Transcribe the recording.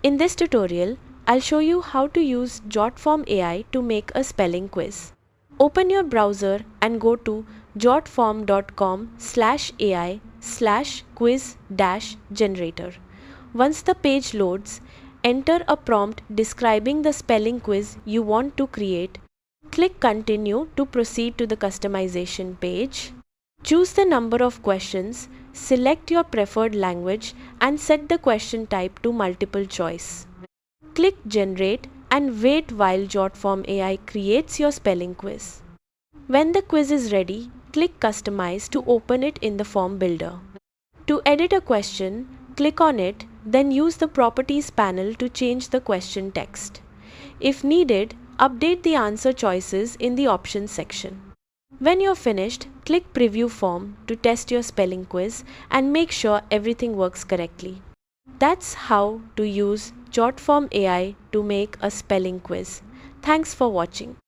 In this tutorial, I'll show you how to use Jotform AI to make a spelling quiz. Open your browser and go to jotform.com/AI/quiz-generator. Once the page loads, enter a prompt describing the spelling quiz you want to create. Click Continue to proceed to the customization page. Choose the number of questions, select your preferred language, and set the question type to multiple choice. Click Generate and wait while Jotform AI creates your spelling quiz. When the quiz is ready, click Customize to open it in the form builder. To edit a question, click on it, then use the Properties panel to change the question text. If needed, update the answer choices in the Options section. When you're finished, click Preview Form to test your spelling quiz and make sure everything works correctly. That's how to use Jotform AI to make a spelling quiz. Thanks for watching.